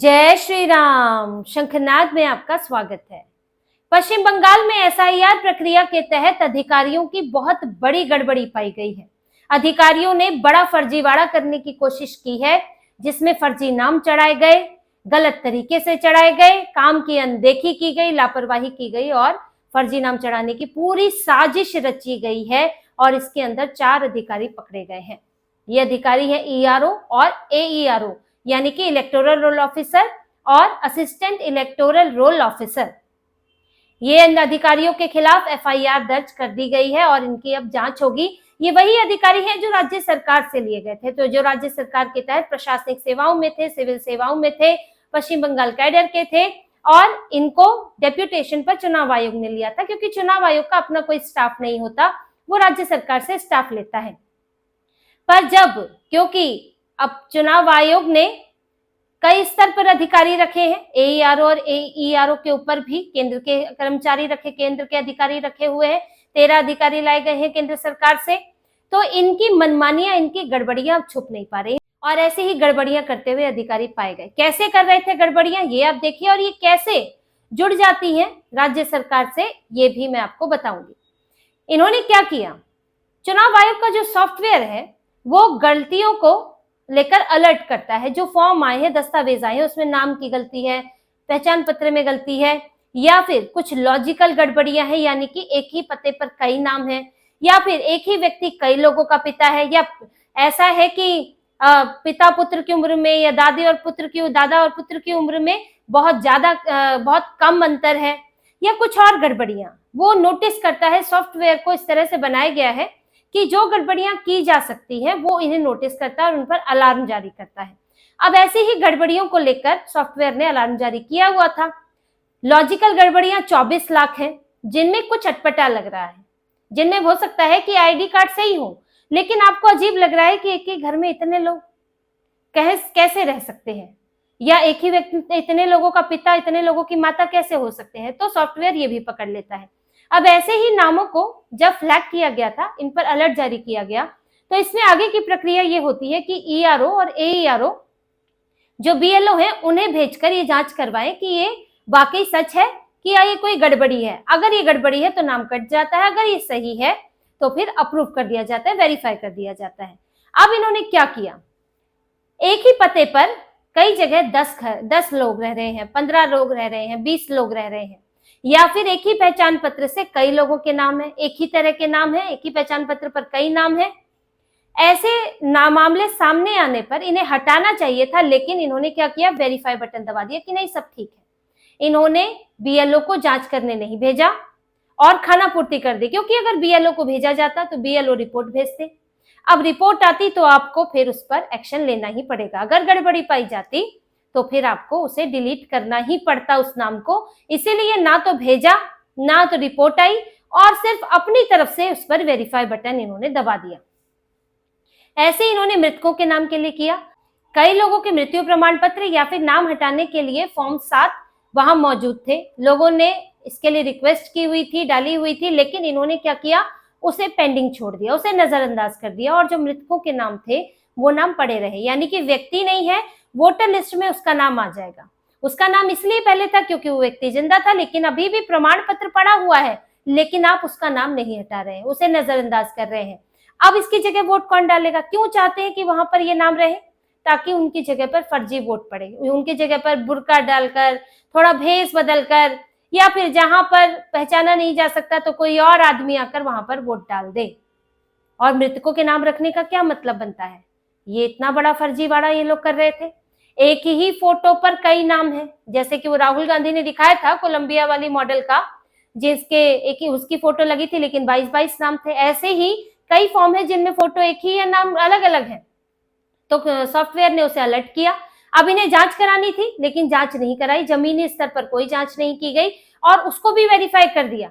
जय श्री राम। शंखनाद में आपका स्वागत है। पश्चिम बंगाल में एसआईआर प्रक्रिया के तहत अधिकारियों की बहुत बड़ी गड़बड़ी पाई गई है। अधिकारियों ने बड़ा फर्जीवाड़ा करने की कोशिश की है, जिसमें फर्जी नाम चढ़ाए गए, गलत तरीके से चढ़ाए गए, काम की अनदेखी की गई, लापरवाही की गई और फर्जी नाम चढ़ाने की पूरी साजिश रची गई है। और इसके अंदर 4 अधिकारी पकड़े गए हैं। ये अधिकारी है ईआरओ और एईआरओ, यानी कि इलेक्टोरल रोल ऑफिसर और असिस्टेंट इलेक्टोरल रोल ऑफिसर। ये इन अधिकारियों के खिलाफ एफआईआर दर्ज कर दी गई है और इनकी अब जांच होगी। ये वही अधिकारी हैं जो राज्य सरकार से लिए गए थे, तो जो राज्य सरकार के तहत प्रशासनिक सेवाओं में थे, सिविल सेवाओं में थे, पश्चिम बंगाल कैडर के थे और इनको डेप्यूटेशन पर चुनाव आयोग ने लिया था, क्योंकि चुनाव आयोग का अपना कोई स्टाफ नहीं होता, वो राज्य सरकार से स्टाफ लेता है। पर क्योंकि अब चुनाव आयोग ने कई स्तर पर अधिकारी रखे हैं, एईआरओ और एईआरओ के ऊपर भी केंद्र के कर्मचारी रखे, केंद्र के अधिकारी रखे हुए हैं, 13 अधिकारी लाए गए हैं केंद्र सरकार से। तो इनकी मनमानियां, इनकी गड़बड़ियां छुप नहीं पा रही और ऐसे ही गड़बड़ियां करते हुए अधिकारी पाए गए। कैसे कर रहे थे गड़बड़ियां, ये आप देखिए, और ये कैसे जुड़ जाती हैं राज्य सरकार से, ये भी मैं आपको बताऊंगी। इन्होंने क्या किया, चुनाव आयोग का जो सॉफ्टवेयर है वो गलतियों को लेकर अलर्ट करता है। जो फॉर्म आए हैं, दस्तावेज आए हैं, उसमें नाम की गलती है, पहचान पत्र में गलती है, या फिर कुछ लॉजिकल गड़बड़ियां हैं, यानी कि एक ही पते पर कई नाम हैं, या फिर एक ही व्यक्ति कई लोगों का पिता है, या ऐसा है कि पिता पुत्र की उम्र में या दादा और पुत्र की उम्र में बहुत कम अंतर है, या कुछ और गड़बड़ियां वो नोटिस करता है। सॉफ्टवेयर को इस तरह से बनाया गया है कि जो गड़बड़ियां की जा सकती हैं वो इन्हें नोटिस करता है और उन पर अलार्म जारी करता है। अब ऐसी ही गड़बड़ियों को लेकर सॉफ्टवेयर ने अलार्म जारी किया हुआ था। लॉजिकल गड़बड़ियां 24 लाख हैं, जिनमें कुछ अटपटा लग रहा है, जिनमें हो सकता है कि आईडी कार्ड सही हो, लेकिन आपको अजीब लग रहा है कि एक ही घर में इतने लोग कैसे रह सकते हैं, या एक ही व्यक्ति, इतने लोगों का पिता, इतने लोगों की माता कैसे हो सकते हैं। तो सॉफ्टवेयर ये भी पकड़ लेता है। अब ऐसे ही नामों को जब फ्लैग किया गया था, इन पर अलर्ट जारी किया गया, तो इसमें आगे की प्रक्रिया ये होती है कि ईआरओ और एईआरओ जो बीएलओ है उन्हें भेजकर ये जांच करवाएं कि ये वाकई सच है कि या ये कोई गड़बड़ी है। अगर ये गड़बड़ी है तो नाम कट जाता है, अगर ये सही है तो फिर अप्रूव कर दिया जाता है, वेरीफाई कर दिया जाता है। अब इन्होंने क्या किया, एक ही पते पर कई जगह 10 लोग रह रहे हैं, 15 लोग रह रहे हैं, 20 लोग रह रहे हैं, या फिर एक ही पहचान पत्र से कई लोगों के नाम है, एक ही तरह के नाम है, एक ही पहचान पत्र पर कई नाम है। ऐसे मामले सामने आने पर इन्हें हटाना चाहिए था, लेकिन इन्होंने क्या किया, वेरीफाई बटन दबा दिया कि नहीं सब ठीक है। इन्होंने बीएलओ को जांच करने नहीं भेजा और खाना पूर्ति कर दी, क्योंकि अगर बीएलओ को भेजा जाता तो बीएलओ रिपोर्ट भेजते। अब रिपोर्ट आती तो आपको फिर उस पर एक्शन लेना ही पड़ेगा। अगर गड़बड़ी पाई जाती तो फिर आपको उसे डिलीट करना ही पड़ता उस नाम को। इसीलिए ना तो भेजा, ना तो रिपोर्ट आई, और सिर्फ अपनी तरफ से उस पर वेरीफाई बटन इन्होंने दबा दिया। ऐसे इन्होंने मृतकों के नाम के लिए किया। कई लोगों के मृत्यु प्रमाण पत्र या फिर नाम हटाने के लिए फॉर्म 7 वहां मौजूद थे। लोगों ने इसके लिए रिक्वेस्ट की हुई थी, डाली हुई थी, लेकिन इन्होंने क्या किया, उसे पेंडिंग छोड़ दिया, उसे नजरअंदाज कर दिया, और जो मृतकों के नाम थे वो नाम पड़े रहे। यानी कि व्यक्ति नहीं है, वोटर लिस्ट में उसका नाम आ जाएगा। उसका नाम इसलिए पहले था क्योंकि वो व्यक्ति जिंदा था, लेकिन अभी भी प्रमाण पत्र पड़ा हुआ है, लेकिन आप उसका नाम नहीं हटा रहे हैं, उसे नजरअंदाज कर रहे हैं। अब इसकी जगह वोट कौन डालेगा? क्यों चाहते हैं कि वहां पर ये नाम रहे? ताकि उनकी जगह पर फर्जी वोट पड़े, उनकी जगह पर बुर्का डालकर, थोड़ा भेष बदलकर, या फिर जहां पर पहचाना नहीं जा सकता तो कोई और आदमी आकर वहां पर वोट डाल दे। और मृतकों के नाम रखने का क्या मतलब बनता है? ये इतना बड़ा फर्जीवाड़ा ये लोग कर रहे थे। एक ही फोटो पर कई नाम है, जैसे कि वो राहुल गांधी ने दिखाया था कोलंबिया वाली मॉडल का, जिसके एक ही उसकी फोटो लगी थी, लेकिन 22 नाम थे। ऐसे ही कई फॉर्म है जिनमें फोटो एक ही है, नाम अलग अलग है। तो सॉफ्टवेयर ने उसे अलर्ट किया। अब इन्हें जांच करानी थी, लेकिन जांच नहीं कराई, जमीनी स्तर पर कोई जांच नहीं की गई, और उसको भी वेरीफाई कर दिया।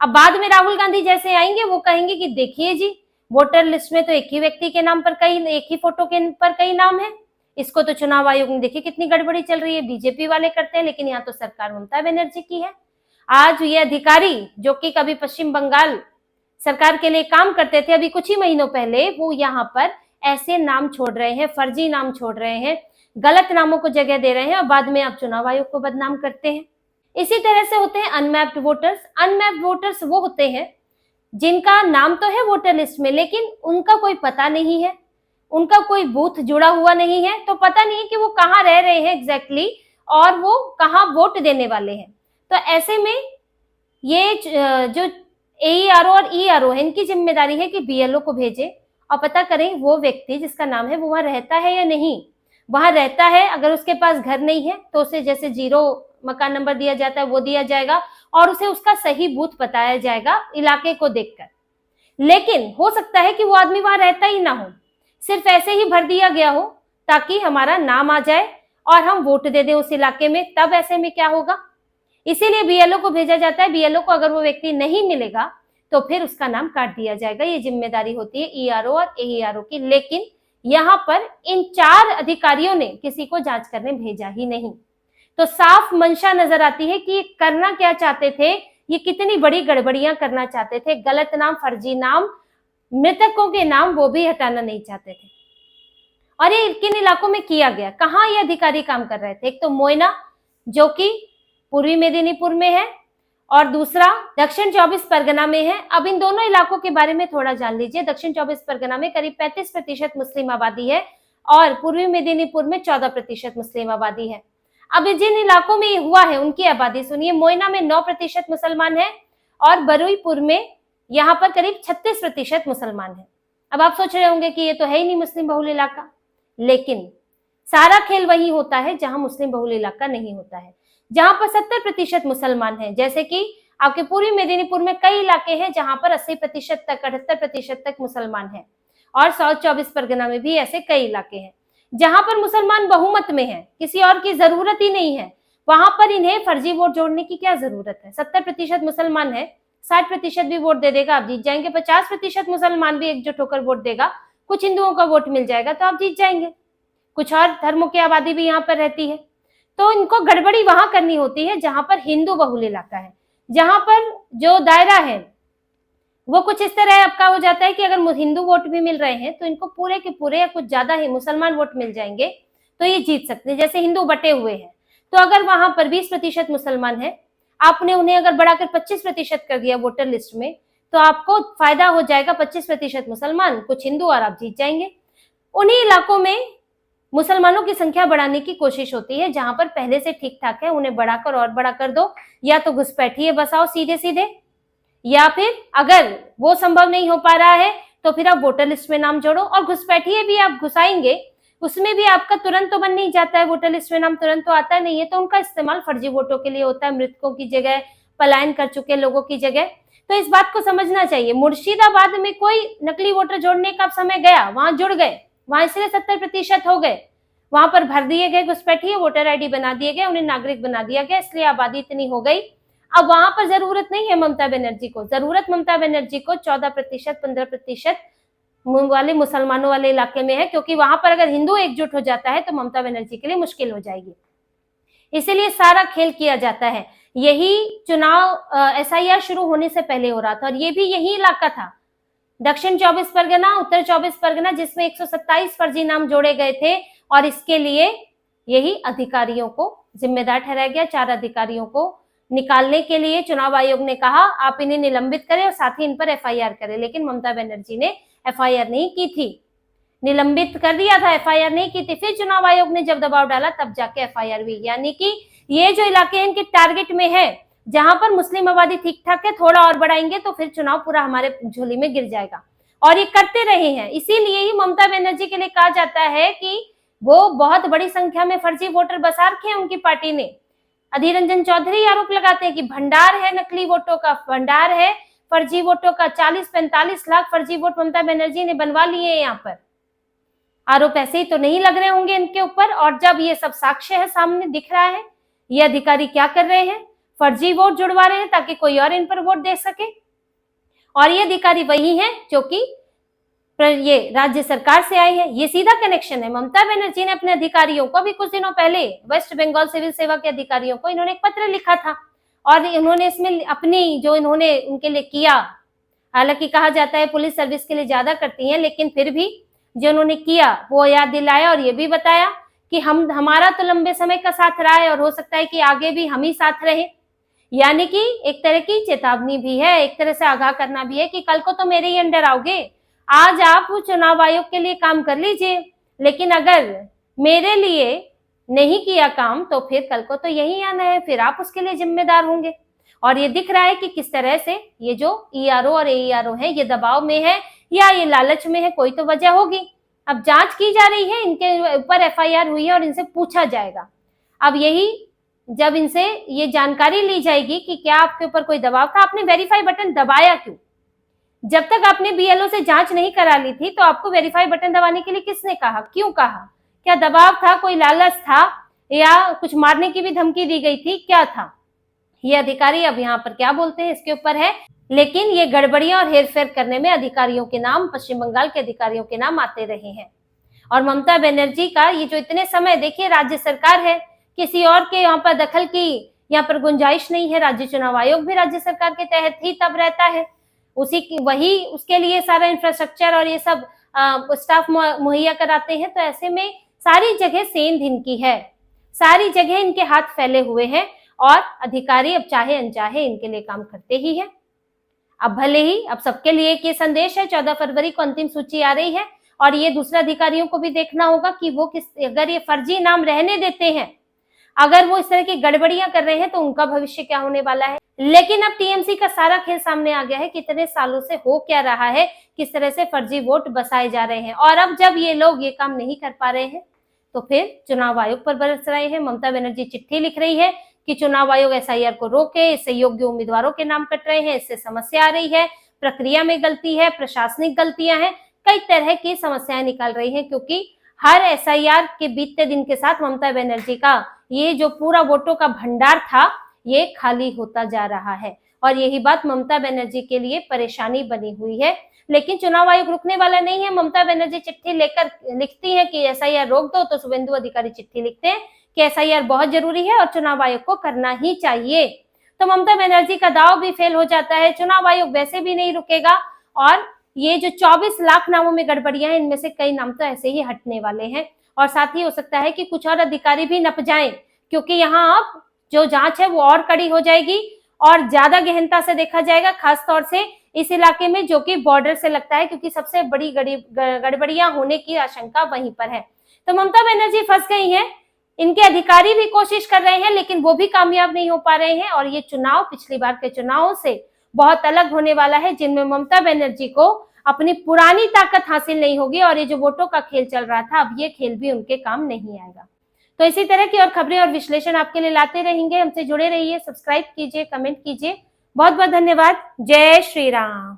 अब बाद में राहुल गांधी जैसे आएंगे वो कहेंगे कि देखिए जी, वोटर लिस्ट में तो एक ही व्यक्ति के नाम पर एक ही फोटो के पर कई नाम है। इसको तो चुनाव आयोग ने, देखिए कितनी गड़बड़ी चल रही है, बीजेपी वाले करते हैं, लेकिन यहाँ तो सरकार ममता बनर्जी की है। आज ये अधिकारी जो कि कभी पश्चिम बंगाल सरकार के लिए काम करते थे, अभी कुछ ही महीनों पहले वो यहाँ पर ऐसे नाम छोड़ रहे हैं, फर्जी नाम छोड़ रहे हैं, गलत नामों को जगह दे रहे हैं और बाद में आप चुनाव आयोग को बदनाम करते हैं। इसी तरह से होते हैं अनमैप्ड वोटर्स। अनमैप्ड वोटर्स वो होते हैं जिनका नाम तो है वोटर लिस्ट में, लेकिन उनका कोई पता नहीं है, उनका कोई बूथ जुड़ा हुआ नहीं है, तो पता नहीं है कि वो कहाँ रह रहे हैं एग्जैक्टली और वो कहाँ वोट देने वाले हैं। तो ऐसे में ये जो AERO और ERO है, इनकी जिम्मेदारी है कि BLO को भेजे और पता करें वो व्यक्ति जिसका नाम है वो वहां रहता है या नहीं। वहां रहता है, अगर उसके पास घर नहीं है तो उसे जैसे 0 मकान नंबर दिया जाता है वो दिया जाएगा और उसे उसका सही बूथ बताया जाएगा इलाके को देखकर। लेकिन हो सकता है कि वो आदमी वहां रहता ही ना हो, सिर्फ ऐसे ही भर दिया गया हो ताकि हमारा नाम आ जाए और हम वोट दे दें उस इलाके में। तब ऐसे में क्या होगा, इसीलिए BLO को भेजा जाता है। BLO को अगर वो व्यक्ति नहीं मिलेगा तो फिर उसका नाम काट दिया जाएगा। ये जिम्मेदारी होती है ERO और AERO की। लेकिन यहाँ पर इन 4 अधिकारियों ने किसी को जांच करने भेजा ही नहीं। तो साफ मंशा नजर आती है कि ये करना क्या चाहते थे, ये कितनी बड़ी गड़बड़ियां करना चाहते थे। गलत नाम, फर्जी नाम, मृतकों के नाम वो भी हटाना नहीं चाहते थे। और ये किन इलाकों में किया गया, कहाँ ये अधिकारी काम कर रहे थे? एक तो मोयना जो कि पूर्वी मेदिनीपुर में है और दूसरा दक्षिण 24 परगना में है। अब इन दोनों इलाकों के बारे में थोड़ा जान लीजिए। दक्षिण 24 परगना में करीब 35% मुस्लिम आबादी है और पूर्वी मेदिनीपुर में 14% मुस्लिम आबादी है। अब जिन इलाकों में ये हुआ है उनकी आबादी सुनिए। मोयना में 9% मुसलमान है और बरुईपुर में यहाँ पर करीब 36% मुसलमान है। अब आप सोच रहे होंगे कि ये तो है ही नहीं मुस्लिम बहुल इलाका, लेकिन सारा खेल वही होता है जहां मुस्लिम बहुल इलाका नहीं होता है, जहां पर 70% मुसलमान हैं। जैसे कि आपके पूर्वी मेदिनीपुर में कई इलाके हैं जहां पर 80% तक, 78% तक मुसलमान हैं और साउथ 24 परगना में भी ऐसे कई इलाके हैं जहां पर मुसलमान बहुमत में हैं, किसी और की जरूरत ही नहीं है। वहां पर इन्हें फर्जी वोट जोड़ने की क्या जरूरत है? 70% मुसलमान है, 60% भी वोट दे देगा, आप जीत जाएंगे। 50% मुसलमान भी एकजुट होकर वोट देगा, कुछ हिंदुओं का वोट मिल जाएगा तो आप जीत जाएंगे। कुछ और धर्मों की आबादी भी यहाँ पर रहती है। तो इनको गड़बड़ी वहां करनी होती है जहां पर हिंदू बहुल इलाका है, जहां पर जो दायरा है वो कुछ इस तरह आपका हो जाता है कि अगर हिंदू वोट भी मिल रहे हैं तो इनको पूरे के पूरे या कुछ ज्यादा ही मुसलमान वोट मिल जाएंगे तो ये जीत सकते हैं। जैसे हिंदू बटे हुए हैं तो अगर वहां पर 20% मुसलमान है, आपने उन्हें अगर बढ़ाकर 25% कर दिया वोटर लिस्ट में तो आपको फायदा हो जाएगा 25% मुसलमान, कुछ हिंदू, और आप जीत जाएंगे। उन्हीं इलाकों में मुसलमानों की संख्या बढ़ाने की कोशिश होती है जहां पर पहले से ठीक ठाक है, उन्हें बढ़ाकर और बड़ा कर दो, या तो घुसपैठिए बसाओ सीधे सीधे, या फिर अगर वो संभव नहीं हो पा रहा है तो फिर आप वोटर लिस्ट में नाम जोड़ो। और घुसपैठिए भी आप घुसाएंगे, उसमें भी आपका तुरंत तो बन नहीं जाता है, वोटर लिस्ट में नाम तुरंत तो आता नहीं है, तो उनका इस्तेमाल फर्जी वोटों के लिए होता है, मृतकों की जगह, पलायन कर चुके लोगों की जगह। तो इस बात को समझना चाहिए। मुर्शिदाबाद में कोई नकली वोटर जोड़ने का समय गया, वहां जुड़ गए, वहां इसलिए 70% हो गए, वहां पर भर दिए गए घुसपैठिए, वोटर ID बना दिए गए, उन्हें नागरिक बना दिया गया, इसलिए आबादी इतनी हो गई। अब वहां पर जरूरत नहीं है ममता बनर्जी को, जरूरत ममता बनर्जी को 14%, 15% वाले मुसलमानों वाले इलाके में है, क्योंकि वहां पर अगर हिंदू एकजुट हो जाता है तो ममता बनर्जी के लिए मुश्किल हो जाएगी। इसीलिए सारा खेल किया जाता है। यही चुनाव SIR शुरू होने से पहले हो रहा था और ये भी यही इलाका था, दक्षिण 24 परगना, उत्तर 24 परगना, जिसमें 127 फर्जी नाम जोड़े गए थे और इसके लिए यही अधिकारियों को जिम्मेदार ठहराया गया। 4 अधिकारियों को निकालने के लिए चुनाव आयोग ने कहा आप इन्हें निलंबित करें और साथ ही इन पर FIR करें, लेकिन ममता बनर्जी ने FIR नहीं की थी, निलंबित कर दिया था, FIR नहीं की थी। फिर चुनाव आयोग ने जब दबाव डाला तब जाके FIR हुई। यानी कि ये जो इलाके हैं इनके टारगेट में है, जहां पर मुस्लिम आबादी ठीक ठाक है, थोड़ा और बढ़ाएंगे तो फिर चुनाव पूरा हमारे झोली में गिर जाएगा, और ये करते रहे हैं। इसीलिए ही ममता बनर्जी के लिए कहा जाता है कि वो बहुत बड़ी संख्या में फर्जी वोटर बसा रखे हैं उनकी पार्टी ने। अधीर रंजन चौधरी आरोप लगाते हैं कि भंडार है नकली वोटों का, भंडार है फर्जी वोटों का, 40-45 लाख फर्जी वोट ममता बनर्जी ने बनवा लिए हैं। यहाँ पर आरोप ऐसे ही तो नहीं लग रहे होंगे इनके ऊपर, और जब ये सब साक्ष्य है, सामने दिख रहा है, ये अधिकारी क्या कर रहे हैं, फर्जी वोट जुड़वा रहे हैं ताकि कोई और इन पर वोट दे सके। और ये अधिकारी वही हैं जो कि ये राज्य सरकार से आए हैं, ये सीधा कनेक्शन है। ममता बनर्जी ने अपने अधिकारियों को, अभी कुछ दिनों पहले वेस्ट बंगाल सिविल सेवा के अधिकारियों को इन्होंने एक पत्र लिखा था और इन्होंने इसमें अपनी जो इन्होंने उनके लिए किया, हालांकि कहा जाता है पुलिस सर्विस के लिए ज्यादा करती हैं, लेकिन फिर भी जो उन्होंने किया वो याद दिलाया और ये भी बताया कि हमारा तो लंबे समय का साथ रहा है और हो सकता है कि आगे भी हम ही साथ रहे। यानी कि एक तरह की चेतावनी भी है, एक तरह से आगाह करना भी है कि कल को तो मेरे ही अंडर आओगे। आज आप चुनाव आयोग के लिए काम कर लीजिए, लेकिन अगर मेरे लिए नहीं किया काम तो फिर कल को तो यही आना है, फिर आप उसके लिए जिम्मेदार होंगे। और ये दिख रहा है कि किस तरह से ये जो ईआरओ और एईआरओ है ये दबाव में है या ये लालच में है, कोई तो वजह होगी। अब जांच की जा रही है, इनके ऊपर एफआईआर हुई है और इनसे पूछा जाएगा। अब यही जब इनसे ये जानकारी ली जाएगी कि क्या आपके ऊपर कोई दबाव था, आपने वेरीफाई बटन दबाया क्यों? जब तक आपने बीएलओ से जांच नहीं करा ली थी तो आपको वेरीफाई बटन दबाने के लिए किसने कहा, क्यों कहा? क्या दबाव था, कोई लालच था या कुछ मारने की भी धमकी दी गई थी, क्या था? ये अधिकारी अब यहाँ पर क्या बोलते हैं इसके ऊपर है, लेकिन ये गड़बड़ियां और हेरफेर करने में अधिकारियों के नाम, पश्चिम बंगाल के अधिकारियों के नाम आते रहे हैं। और ममता बनर्जी का ये जो इतने समय, देखिए राज्य सरकार है, किसी और के यहाँ पर दखल की यहाँ पर गुंजाइश नहीं है। राज्य चुनाव आयोग भी राज्य सरकार के तहत ही तब रहता है, उसी की वही उसके लिए सारा इंफ्रास्ट्रक्चर और ये सब स्टाफ मुहैया कराते हैं। तो ऐसे में सारी जगह सेंध इनकी है, सारी जगह इनके हाथ फैले हुए हैं और अधिकारी अब चाहे अनचाहे इनके लिए काम करते ही है। अब भले ही अब सबके लिए एक ये संदेश है, 14 फरवरी को अंतिम सूची आ रही है और ये दूसरे अधिकारियों को भी देखना होगा कि वो अगर ये फर्जी नाम रहने देते हैं, अगर वो इस तरह की गड़बड़ियां कर रहे हैं तो उनका भविष्य क्या होने वाला है। लेकिन अब टीएमसी का सारा खेल सामने आ गया है, कितने सालों से हो क्या रहा है, किस तरह से फर्जी वोट बसाए जा रहे हैं। और अब जब ये लोग ये काम नहीं कर पा रहे हैं तो फिर चुनाव आयोग पर बरस रहे हैं। ममता बनर्जी चिट्ठी लिख रही है कि चुनाव आयोग एसआईआर को रोके, इससे योग्य उम्मीदवारों के नाम कट रहे हैं, इससे समस्या आ रही है, प्रक्रिया में गलती है, प्रशासनिक गलतियां हैं, कई तरह की समस्याएं निकाल रही हैं। क्योंकि हर एसआईआर के बीतते दिन के साथ ममता बनर्जी का ये जो पूरा वोटों का भंडार था ये खाली होता जा रहा है और यही बात ममता बनर्जी के लिए परेशानी बनी हुई है। लेकिन चुनाव आयोग रुकने वाला नहीं है। ममता बनर्जी चिट्ठी लेकर लिखती है कि एसआईआर रोक दो, तो शुभेंदु अधिकारी चिट्ठी लिखते हैं कि एसआईआर बहुत जरूरी है और चुनाव आयोग को करना ही चाहिए। तो ममता बनर्जी का दाव भी फेल हो जाता है, चुनाव आयोग वैसे भी नहीं रुकेगा और ये जो 24 लाख नामों में गड़बड़ियां हैं इनमें से कई नाम तो ऐसे ही हटने वाले हैं। और साथ ही हो सकता है कि कुछ और अधिकारी भी नप जाएं, क्योंकि यहाँ अब जो जांच है वो और कड़ी हो जाएगी और ज्यादा गहनता से देखा जाएगा, खासतौर से इस इलाके में जो कि बॉर्डर से लगता है, क्योंकि सबसे बड़ी गड़बड़ियां होने की आशंका वहीं पर है। तो ममता बनर्जी फंस गई हैं, इनके अधिकारी भी कोशिश कर रहे हैं लेकिन वो भी कामयाब नहीं हो पा रहे हैं और ये चुनाव पिछली बार के चुनावों से बहुत अलग होने वाला है, जिनमें ममता बनर्जी को अपनी पुरानी ताकत हासिल नहीं होगी और ये जो वोटों का खेल चल रहा था अब ये खेल भी उनके काम नहीं आएगा। तो इसी तरह की और खबरें और विश्लेषण आपके लिए लाते रहेंगे। हमसे जुड़े रहिए, सब्सक्राइब कीजिए, कमेंट कीजिए। बहुत बहुत धन्यवाद। जय श्री राम।